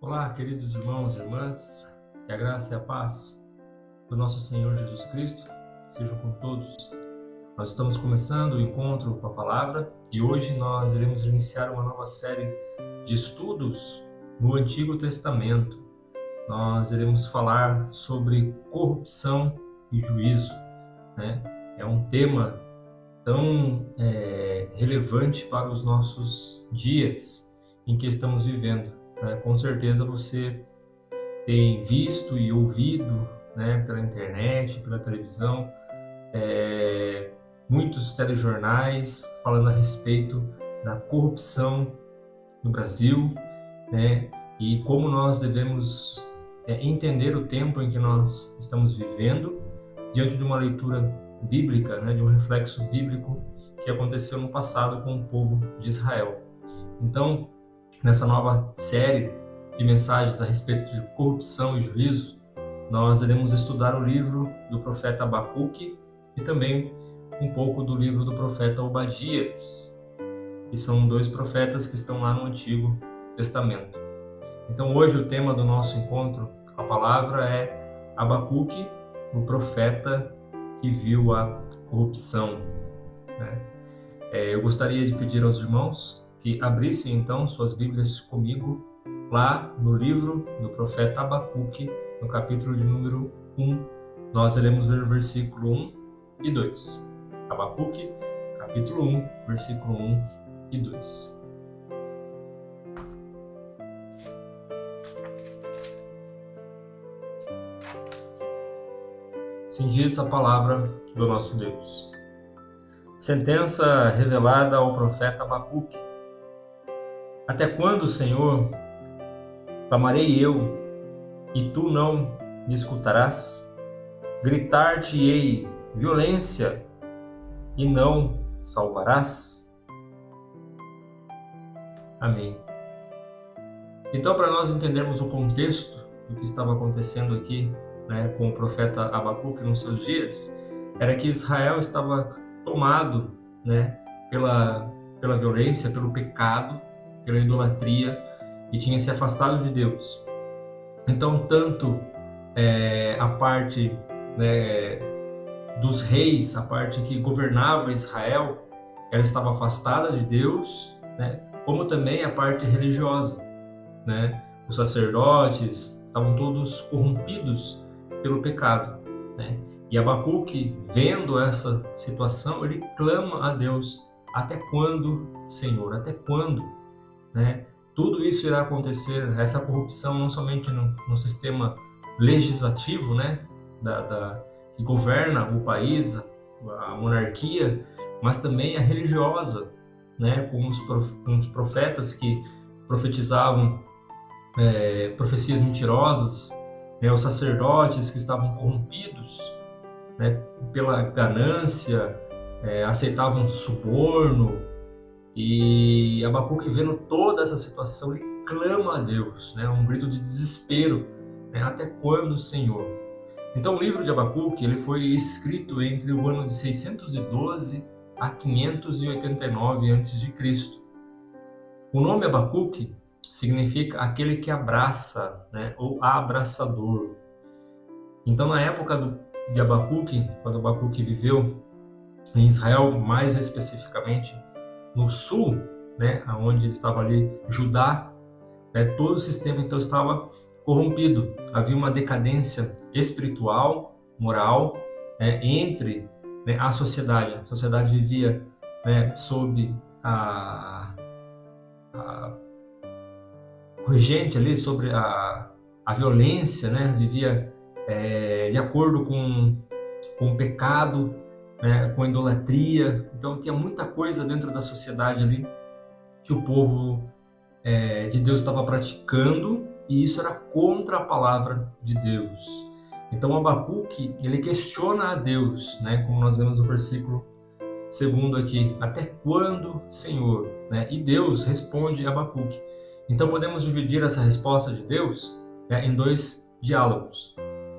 Olá, queridos irmãos e irmãs, que a graça e a paz do nosso Senhor Jesus Cristo sejam com todos. Nós estamos começando o encontro com a palavra e hoje nós iremos iniciar uma nova série de estudos no Antigo Testamento. Nós iremos falar sobre corrupção e juízo, né? É um tema tão relevante para os nossos dias em que estamos vivendo. Com certeza você tem visto e ouvido, pela internet, pela televisão, muitos telejornais falando a respeito da corrupção no Brasil, e como nós devemos entender o tempo em que nós estamos vivendo diante de uma leitura bíblica, de um reflexo bíblico que aconteceu no passado com o povo de Israel. Então, nessa nova série de mensagens a respeito de corrupção e juízo, nós iremos estudar o livro do profeta Abacuque e também um pouco do livro do profeta Obadias, que são dois profetas que estão lá no Antigo Testamento. Então hoje o tema do nosso encontro com a palavra é Abacuque, o profeta que viu a corrupção. Eu gostaria de pedir aos irmãos que abrissem então suas Bíblias comigo lá no livro do profeta Abacuque, no capítulo de número 1. Nós iremos ler o versículo 1 e 2. Abacuque, capítulo 1, versículo 1 e 2. Assim diz a palavra do nosso Deus. Sentença revelada ao profeta Abacuque. Até quando, Senhor, clamarei eu, e tu não me escutarás? Gritar-te-ei violência, e não salvarás? Amém. Então, para nós entendermos o contexto do que estava acontecendo aqui, com o profeta Abacuque nos seus dias, era que Israel estava tomado, pela violência, pelo pecado, pela idolatria, e tinha se afastado de Deus. Então, tanto a parte dos reis, a parte que governava Israel, ela estava afastada de Deus, como também a parte religiosa. Os sacerdotes estavam todos corrompidos pelo pecado. E Abacuque, vendo essa situação, ele clama a Deus: até quando, Senhor? Até quando? Tudo isso irá acontecer, essa corrupção não somente no sistema legislativo, que governa o país, a monarquia, mas também a religiosa, com os profetas que profetizavam profecias mentirosas, os sacerdotes que estavam corrompidos pela ganância, aceitavam suborno. E Abacuque, vendo toda essa situação, ele clama a Deus, um grito de desespero: até quando, Senhor? Então o livro de Abacuque ele foi escrito entre o ano de 612 a 589 a.C. O nome Abacuque significa aquele que abraça, ou abraçador. Então, na época de Abacuque, quando Abacuque viveu em Israel, mais especificamente no sul, onde ele estava ali, Judá, todo o sistema então estava corrompido. Havia uma decadência espiritual, moral, entre a sociedade. A sociedade vivia sob a regente ali, sobre a violência, vivia de acordo com o pecado, com a idolatria. Então tinha muita coisa dentro da sociedade ali que o povo de Deus estava praticando, e isso era contra a palavra de Deus. Então Abacuque ele questiona a Deus, como nós vemos no versículo 2 aqui: até quando, Senhor? E Deus responde a Abacuque. Então podemos dividir essa resposta de Deus em dois diálogos.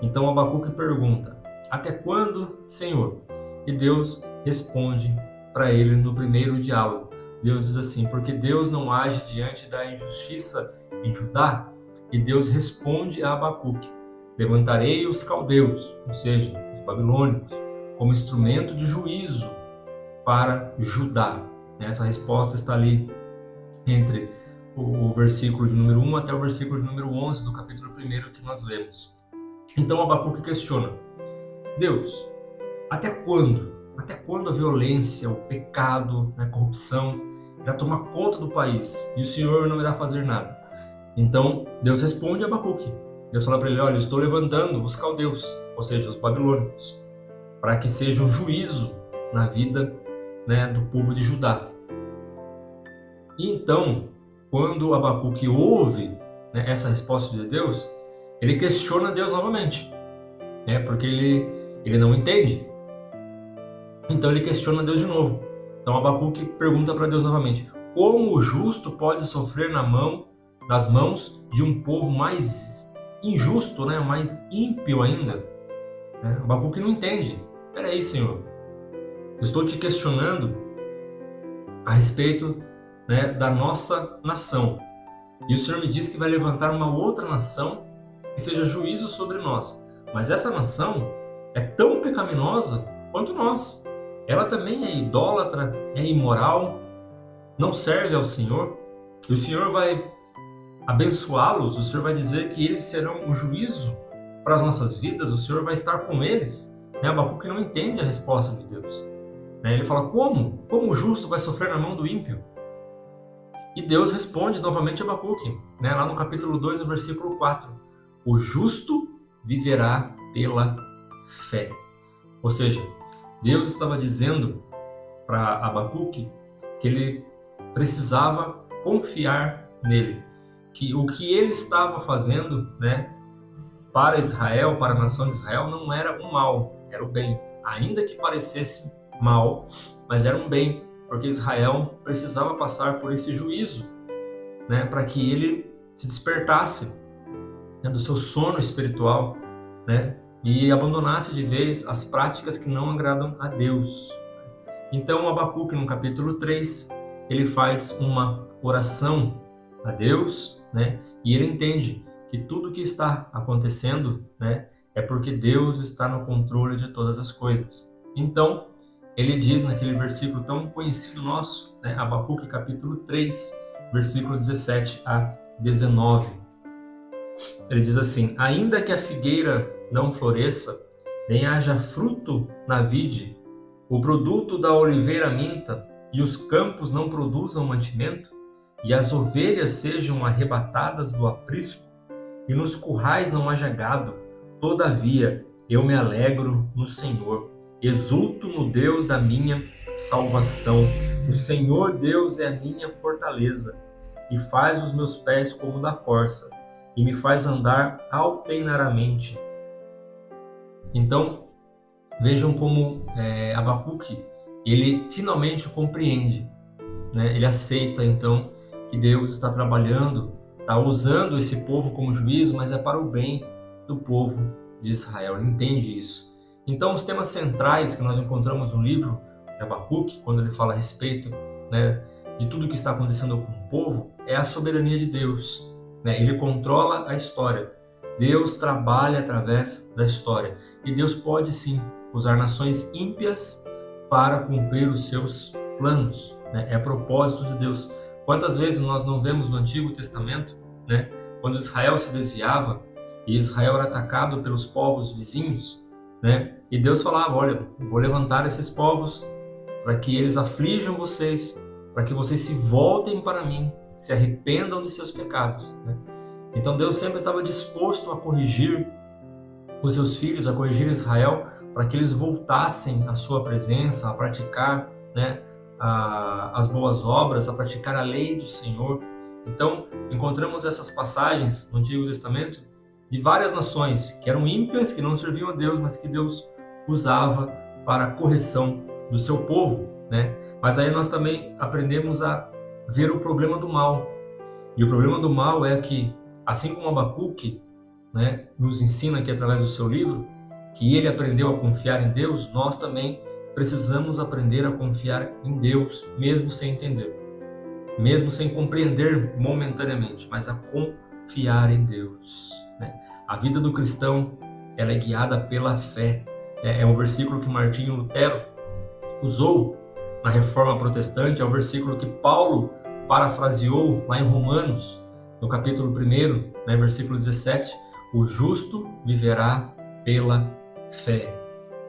Então Abacuque pergunta: até quando, Senhor? E Deus responde para ele no primeiro diálogo. Deus diz assim: porque Deus não age diante da injustiça em Judá, e Deus responde a Abacuque: levantarei os caldeus, ou seja, os babilônicos, como instrumento de juízo para Judá. Essa resposta está ali entre o versículo de número 1 até o versículo de número 11 do capítulo 1 que nós lemos. Então Abacuque questiona: Deus, até quando? Até quando a violência, o pecado, a corrupção irá tomar conta do país e o Senhor não irá fazer nada? Então Deus responde a Abacuque. Deus fala para ele: olha, eu estou levantando os caldeus, ou seja, os babilônicos, para que seja um juízo na vida, do povo de Judá. E então, quando Abacuque ouve, essa resposta de Deus, ele questiona Deus novamente, porque ele não entende. Então ele questiona Deus de novo. Então Abacuque pergunta para Deus novamente: como o justo pode sofrer nas mãos de um povo mais injusto, mais ímpio ainda? Abacuque não entende. Peraí, Senhor, eu estou te questionando a respeito, da nossa nação. E o Senhor me diz que vai levantar uma outra nação que seja juízo sobre nós. Mas essa nação é tão pecaminosa quanto nós. Ela também é idólatra, é imoral, não serve ao Senhor. E o Senhor vai abençoá-los, o Senhor vai dizer que eles serão o juízo para as nossas vidas, o Senhor vai estar com eles. Abacuque não entende a resposta de Deus. Ele fala: como? Como o justo vai sofrer na mão do ímpio? E Deus responde novamente a Abacuque, lá no capítulo 2, no versículo 4. O justo viverá pela fé. Ou seja, Deus estava dizendo para Abacuque que ele precisava confiar nele, que o que ele estava fazendo, para Israel, para a nação de Israel, não era o mal, era o bem. Ainda que parecesse mal, mas era um bem, porque Israel precisava passar por esse juízo, para que ele se despertasse do seu sono espiritual, e abandonasse de vez as práticas que não agradam a Deus. Então Abacuque, no capítulo 3, ele faz uma oração a Deus, e ele entende que tudo que está acontecendo, é porque Deus está no controle de todas as coisas. Então, ele diz naquele versículo tão conhecido nosso, Abacuque capítulo 3, versículo 17 a 19. Ele diz assim: ainda que a figueira não floresça, nem haja fruto na vide, o produto da oliveira minta, e os campos não produzam mantimento, e as ovelhas sejam arrebatadas do aprisco, e nos currais não haja gado, todavia eu me alegro no Senhor, exulto no Deus da minha salvação. O Senhor Deus é a minha fortaleza, e faz os meus pés como da corça, e me faz andar alteiramente. Então, vejam como Abacuque, ele finalmente compreende, ele aceita então que Deus está trabalhando, está usando esse povo como juízo, mas é para o bem do povo de Israel. Ele entende isso. Então, os temas centrais que nós encontramos no livro de Abacuque, quando ele fala a respeito, de tudo que está acontecendo com o povo, é a soberania de Deus. Ele controla a história. Deus trabalha através da história. E Deus pode sim usar nações ímpias para cumprir os seus planos. É propósito de Deus. Quantas vezes nós não vemos no Antigo Testamento, quando Israel se desviava e Israel era atacado pelos povos vizinhos, e Deus falava: olha, eu vou levantar esses povos para que eles aflijam vocês, para que vocês se voltem para mim, se arrependam de seus pecados. Então Deus sempre estava disposto a corrigir os seus filhos, a corrigir Israel, para que eles voltassem à sua presença, a praticar as boas obras, a praticar a lei do Senhor. Então encontramos essas passagens no Antigo Testamento de várias nações que eram ímpias, que não serviam a Deus, mas que Deus usava para a correção do seu povo. Mas aí nós também aprendemos a ver o problema do mal. E o problema do mal é que, assim como Abacuque nos ensina aqui através do seu livro, que ele aprendeu a confiar em Deus, nós também precisamos aprender a confiar em Deus, mesmo sem entender, mesmo sem compreender momentaneamente, mas a confiar em Deus, né? A vida do cristão, ela é guiada pela fé. É um versículo que Martinho Lutero usou na Reforma Protestante, é um versículo que Paulo parafraseou lá em Romanos, no capítulo 1, né, versículo 17, o justo viverá pela fé.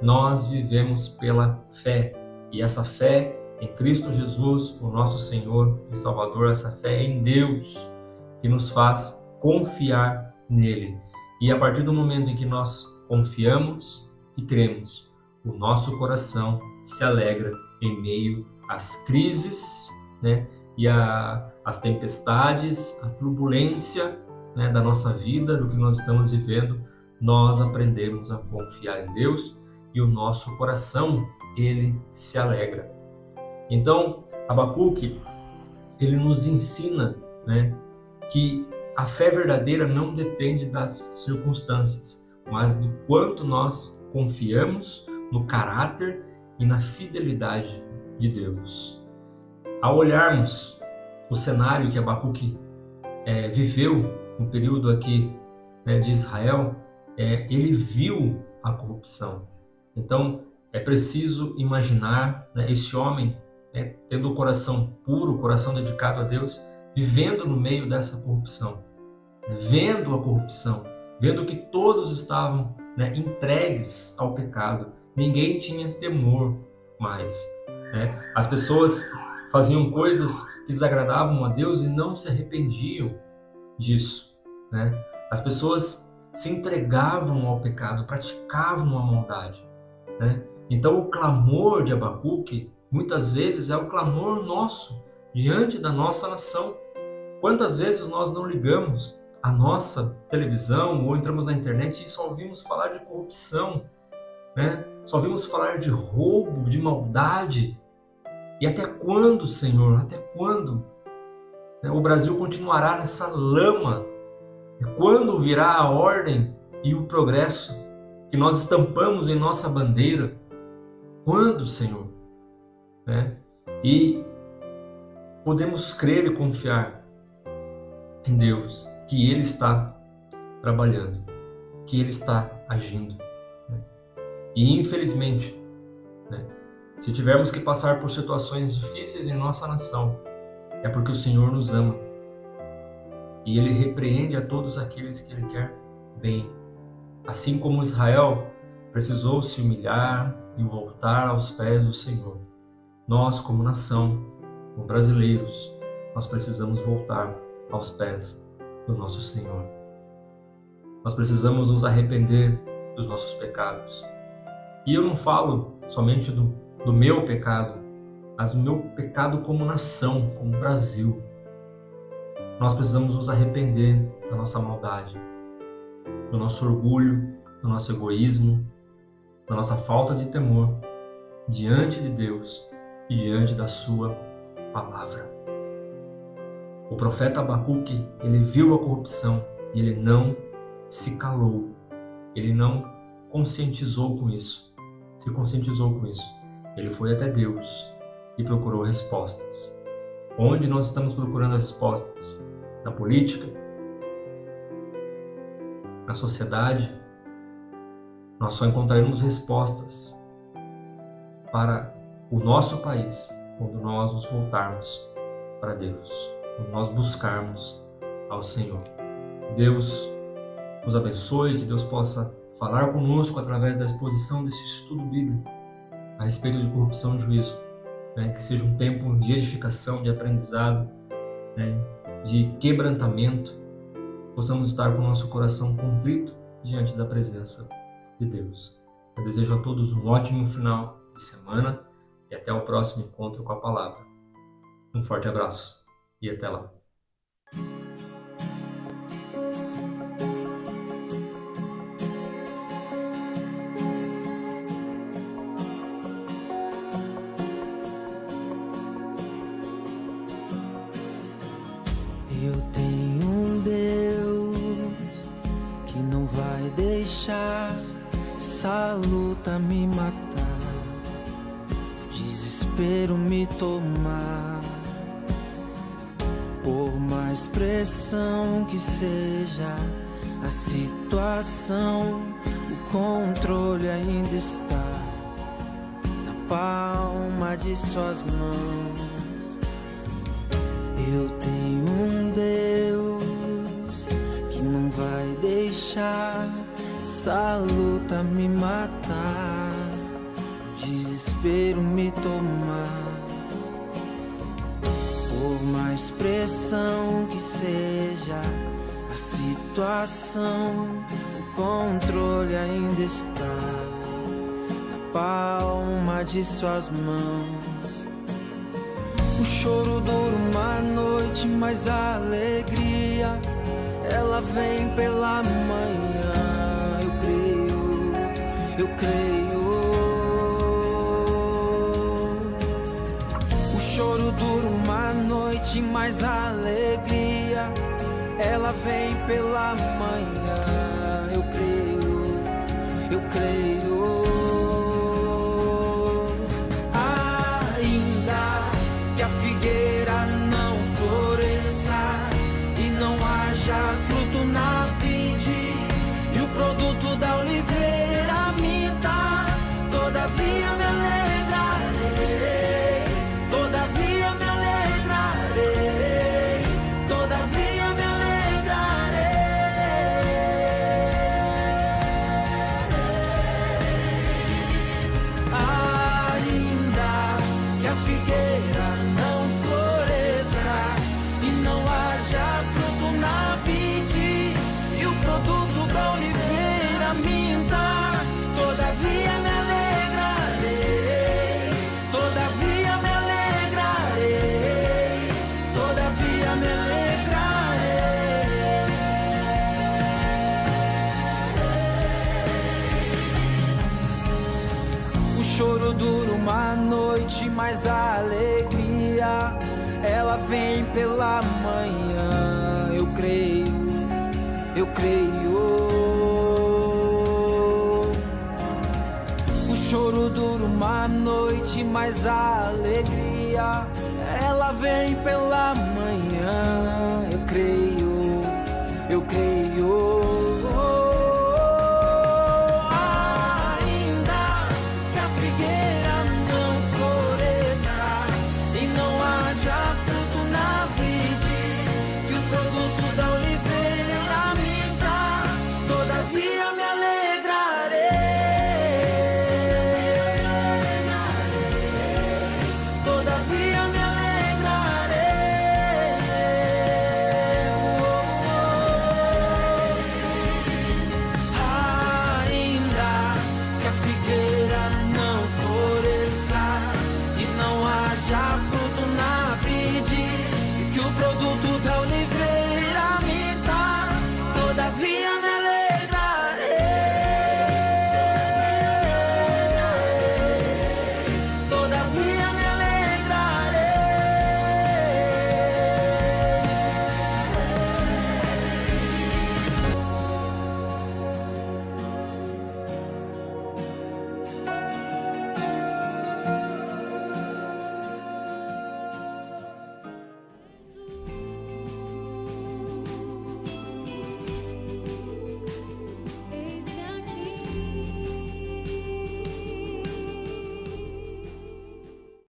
Nós vivemos pela fé, e essa fé em Cristo Jesus, o nosso Senhor e Salvador, essa fé em Deus, que nos faz confiar nele. E a partir do momento em que nós confiamos e cremos, o nosso coração se alegra em meio às crises, né, e às tempestades, à turbulência, né, da nossa vida, do que nós estamos vivendo. Nós aprendemos a confiar em Deus e o nosso coração, ele se alegra. Então, Abacuque, ele nos ensina, né, que a fé verdadeira não depende das circunstâncias, mas do quanto nós confiamos no caráter e na fidelidade de Deus. Ao olharmos o cenário que Abacuque viveu no período aqui, né, de Israel, ele viu a corrupção. Então, é preciso imaginar, né, esse homem, né, tendo o coração puro, o coração dedicado a Deus, vivendo no meio dessa corrupção, né, vendo a corrupção, vendo que todos estavam, né, entregues ao pecado. Ninguém tinha temor mais, né? As pessoas faziam coisas que desagradavam a Deus e não se arrependiam disso, né? As pessoas se entregavam ao pecado, praticavam a maldade, né? Então o clamor de Abacuque muitas vezes é o clamor nosso diante da nossa nação. Quantas vezes nós não ligamos a nossa televisão ou entramos na internet e só ouvimos falar de corrupção, né? Só ouvimos falar de roubo, de maldade. E até quando, Senhor? Até quando, né, o Brasil continuará nessa lama? E quando virá a ordem e o progresso que nós estampamos em nossa bandeira? Quando, Senhor? Né? E podemos crer e confiar em Deus, que Ele está trabalhando, que Ele está agindo, né? E infelizmente, né, se tivermos que passar por situações difíceis em nossa nação, é porque o Senhor nos ama e Ele repreende a todos aqueles que Ele quer bem. Assim como Israel precisou se humilhar e voltar aos pés do Senhor, nós, como nação, como brasileiros, nós precisamos voltar aos pés do nosso Senhor. Nós precisamos nos arrepender dos nossos pecados. E eu não falo somente do meu pecado, mas do meu pecado como nação, como Brasil. Nós precisamos nos arrepender da nossa maldade, do nosso orgulho, do nosso egoísmo, da nossa falta de temor diante de Deus e diante da sua palavra. O profeta Abacuque, ele viu a corrupção e ele não se calou, ele não conscientizou com isso, se conscientizou com isso. Ele foi até Deus e procurou respostas. Onde nós estamos procurando as respostas? Na política? Na sociedade? Nós só encontraremos respostas para o nosso país quando nós nos voltarmos para Deus, quando nós buscarmos ao Senhor. Deus nos abençoe, que Deus possa falar conosco através da exposição desse estudo bíblico a respeito de corrupção e juízo, né? Que seja um tempo de edificação, de aprendizado, né? De quebrantamento, possamos estar com o nosso coração contrito diante da presença de Deus. Eu desejo a todos um ótimo final de semana e até o próximo encontro com a palavra. Um forte abraço e até lá. Eu tenho um Deus que não vai deixar essa luta me matar, o desespero me tomar. Por mais pressão que seja a situação, o controle ainda está na palma de suas mãos. Eu tenho um Deus que não vai deixar essa luta me matar, o desespero me tomar. Por mais pressão que seja a situação, o controle ainda está na palma de suas mãos. O choro dura uma noite, mas a alegria ela vem pela manhã. Eu creio. O choro dura uma noite, mas a alegria ela vem pela manhã. Eu creio. Ainda que a figueira não floresça e não haja fruto na vide, e o produto da oliveira minta, todavia me alegrarei, todavia me alegrarei, todavia me alegrarei. Ainda que a figueira não floresça e não haja fruto na vide, e o produto da oliveira minta, todavia me alegrarei, todavia me alegrarei, todavia me alegrarei. O choro dura uma noite, mas a alegria ela vem pela manhã. Eu creio. O choro dura uma noite, mas a alegria ela vem pela manhã. Eu creio.